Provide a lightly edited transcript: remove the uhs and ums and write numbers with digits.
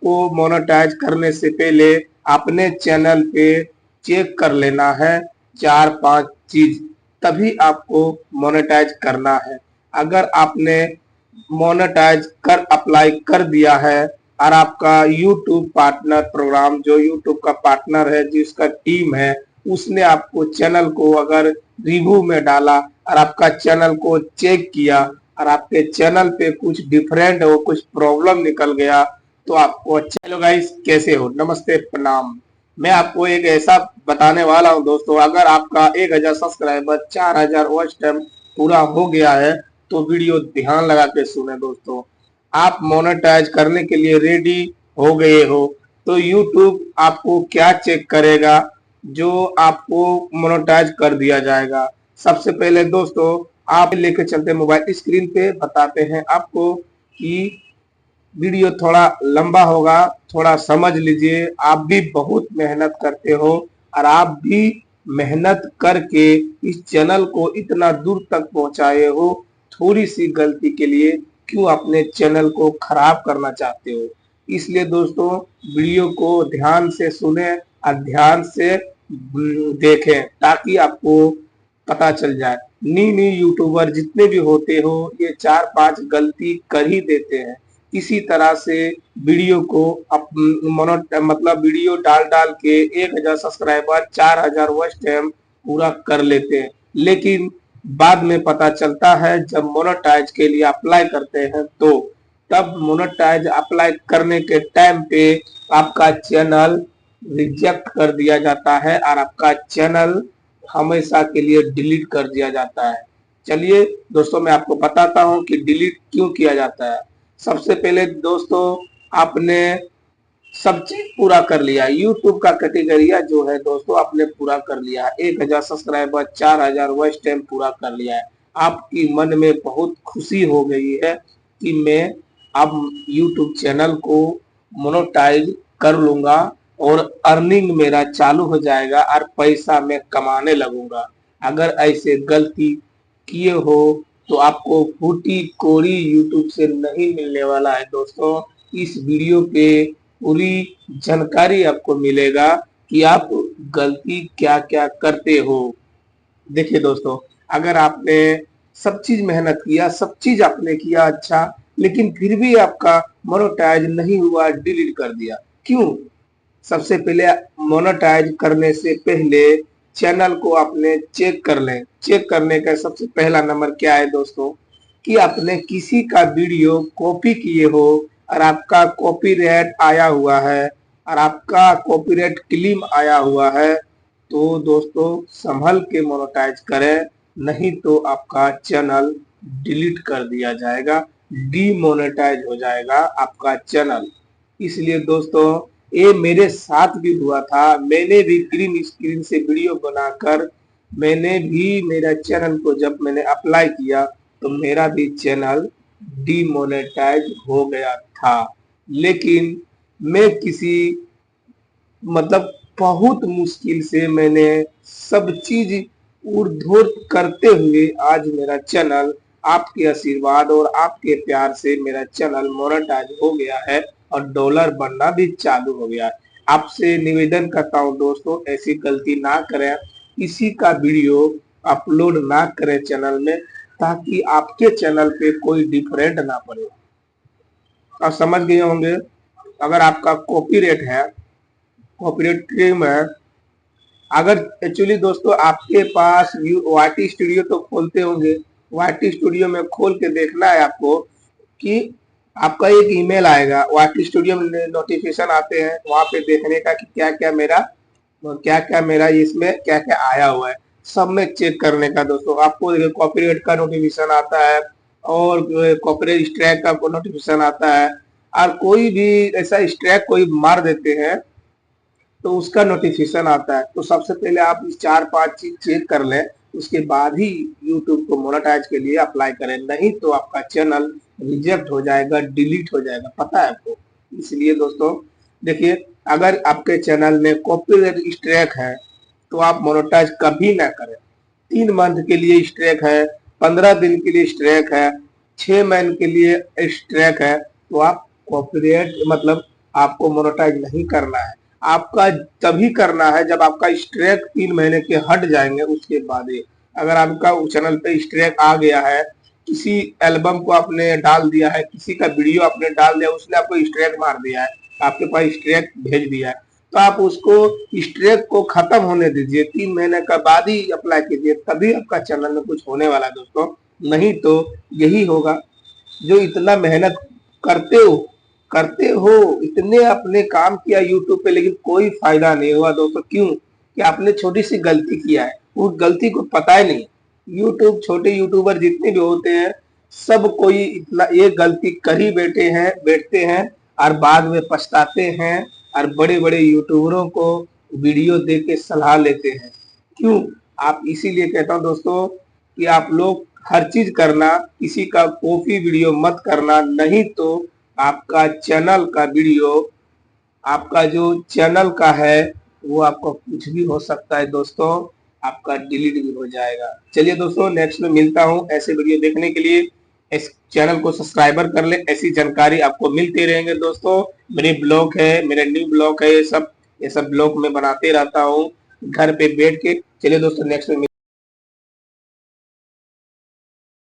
आपको मोनेटाइज करने से पहले अपने चैनल पे चेक कर लेना है 4-5 चीज, तभी आपको मोनेटाइज करना है। अगर आपने मोनेटाइज कर अप्लाई कर दिया है और आपका यूट्यूब पार्टनर प्रोग्राम, जो यूट्यूब का पार्टनर है, जिसका टीम है, उसने आपको चैनल को अगर रिव्यू में डाला और आपका चैनल को चेक किया और आपके चैनल पे कुछ डिफरेंट हो, कुछ प्रॉब्लम निकल गया, तो आपको अच्छा। हेलो गाइस, कैसे हो? नमस्ते, प्रणाम। मैं आपको एक ऐसा बताने वाला हूं दोस्तों, अगर आपका 1000 सब्सक्राइबर 4000 वॉच टाइम पूरा हो गया है तो वीडियो ध्यान लगा के सुने दोस्तों। आप मोनेटाइज करने के लिए रेडी हो गए हो तो यूट्यूब आपको क्या चेक करेगा जो आपको मोनेटाइज कर दिया जाएगा। सबसे पहले दोस्तों आप लेके चलते मोबाइल स्क्रीन पे, बताते हैं आपको कि वीडियो थोड़ा लंबा होगा, थोड़ा समझ लीजिए। आप भी बहुत मेहनत करते हो और आप भी मेहनत करके इस चैनल को इतना दूर तक पहुंचाए हो, थोड़ी सी गलती के लिए क्यों अपने चैनल को खराब करना चाहते हो? इसलिए दोस्तों वीडियो को ध्यान से सुने और ध्यान से देखें ताकि आपको पता चल जाए। न्यू यूट्यूबर जितने भी होते हो ये 4-5 गलती कर ही देते हैं। इसी तरह से वीडियो को मतलब वीडियो डाल डाल के 1000 सब्सक्राइबर 4000 वॉच टाइम पूरा कर लेते हैं, लेकिन बाद में पता चलता है जब मोनेटाइज के लिए अप्लाई करते हैं तो तब मोनेटाइज अप्लाई करने के टाइम पे आपका चैनल रिजेक्ट कर दिया जाता है और आपका चैनल हमेशा के लिए डिलीट कर दिया जाता है। चलिए दोस्तों मैं आपको बताता हूं कि डिलीट क्यों किया जाता है। सबसे पहले दोस्तों आपने सब चीज पूरा कर लिया, यूट्यूब का कैटेगरिया जो है दोस्तों आपने पूरा कर लिया है, 1000 सब्सक्राइबर 4000 वॉच टाइम पूरा कर लिया है। आपकी मन में बहुत खुशी हो गई है कि मैं अब यूट्यूब चैनल को मोनेटाइज कर लूंगा और अर्निंग मेरा चालू हो जाएगा और पैसा मैं कमाने लगूंगा। अगर ऐसे गलती किए हो तो आपको फूटी कोरी यूट्यूब से नहीं मिलने वाला है दोस्तों। इस वीडियो पे पूरी जानकारी आपको मिलेगा कि आप गलती क्या क्या करते हो। देखिए दोस्तों, अगर आपने सब चीज मेहनत किया, सब चीज आपने किया अच्छा, लेकिन फिर भी आपका मोनेटाइज नहीं हुआ, डिलीट कर दिया, क्यों? सबसे पहले मोनेटाइज करने से पहले चैनल को आपने चेक कर लें। चेक करने का सबसे पहला नंबर क्या है दोस्तों कि आपने किसी का वीडियो कॉपी किए हो और आपका कॉपीराइट आया हुआ है और आपका कॉपीराइट क्लेम आया हुआ है तो दोस्तों संभल के मोनेटाइज करें, नहीं तो आपका चैनल डिलीट कर दिया जाएगा, डीमोनेटाइज हो जाएगा आपका चैनल। इसलिए दोस्तों ये मेरे साथ भी हुआ था, मैंने भी ग्रीन स्क्रीन से वीडियो बनाकर मैंने भी मेरा चैनल को जब मैंने अप्लाई किया तो मेरा भी चैनल डीमोनेटाइज हो गया था। लेकिन मैं किसी मतलब बहुत मुश्किल से मैंने सब चीज उड़धोड़ करते हुए आज मेरा चैनल आपके आशीर्वाद और आपके प्यार से मेरा चैनल मोनेटाइज हो गया है और डॉलर बनना भी चालू हो गया है। आपसे निवेदन करता हूं दोस्तों ऐसी गलती ना करें, किसी का वीडियो अपलोड ना करें चैनल में ताकि आपके चैनल पे कोई डिफरेंट ना पड़े। आप समझ गए होंगे। अगर आपका कॉपीराइट है, कॉपीराइट क्लेम है, अगर एक्चुअली दोस्तों आपके पास वाटी स्टूडियो तो खोलते होंगे, वाटी स्टूडियो में खोल के देखना है आपको कि आपका एक ईमेल आएगा, वाटी स्टूडियो में नोटिफिकेशन आते हैं, वहां पे देखने का कि क्या क्या मेरा इसमें क्या क्या आया हुआ है, सब में चेक करने का दोस्तों। आपको कॉपीराइट का नोटिफिकेशन आता है और कॉपीराइट स्ट्राइक का नोटिफिकेशन आता है, और कोई भी ऐसा स्ट्राइक कोई मार देते हैं तो उसका नोटिफिकेशन आता है। तो सबसे पहले आप इस 4-5 चीज चेक कर लें, उसके बाद ही यूट्यूब को मोनेटाइज के लिए अप्लाई करें, नहीं तो आपका चैनल रिजेक्ट हो जाएगा, डिलीट हो जाएगा, पता है आपको। इसलिए दोस्तों देखिए, अगर आपके चैनल में कॉपीराइट स्ट्राइक है तो आप मोनेटाइज कभी ना करें। 3 मंथ के लिए स्ट्राइक है, 15 दिन के लिए स्ट्राइक है, 6 महीने के लिए स्ट्राइक है, तो आप कॉपीराइट मतलब आपको मोनेटाइज नहीं करना है। आपका तभी करना है जब आपका स्ट्राइक 3 महीने के हट जाएंगे, उसके बाद ही। अगर आपका चैनल पे स्ट्राइक आ गया है, किसी एल्बम को आपने डाल दिया है, किसी का वीडियो आपने डाल दिया, उसने आपको स्ट्राइक मार दिया है, आपके पास स्ट्राइक भेज दिया है, तो आप उसको स्ट्राइक को खत्म होने दीजिए, 3 महीने का बाद ही अप्लाई कीजिए, तभी आपका चैनल में कुछ होने वाला है दोस्तों। नहीं तो यही होगा, जो इतना मेहनत करते हो इतने आपने काम किया यूट्यूब पे, लेकिन कोई फायदा नहीं हुआ दोस्तों। क्यों? कि आपने छोटी सी गलती किया है, उस गलती को पता ही नहीं। यूट्यूब, छोटे यूट्यूबर जितने भी होते हैं, सब कोई इतना ये गलती कर ही बैठते हैं और बाद में पछताते हैं, और बड़े बड़े यूट्यूबरों को वीडियो दे के सलाह लेते हैं। क्यों? आप इसीलिए कहता हूँ दोस्तों कि आप लोग हर चीज करना, किसी का कॉपी वीडियो मत करना, नहीं तो आपका चैनल का वीडियो, आपका जो चैनल का है वो आपको कुछ भी हो सकता है दोस्तों, आपका डिलीट भी हो जाएगा। चलिए दोस्तों, नेक्स्ट में मिलता हूँ। ऐसे वीडियो देखने के लिए इस चैनल को सब्सक्राइबर कर ले, ऐसी जानकारी आपको मिलते रहेंगे दोस्तों। मेरे ब्लॉग है, मेरे न्यू ब्लॉग है, ये सब ब्लॉग में बनाते रहता हूँ घर पे बैठ के। चलिए दोस्तों, नेक्स्ट में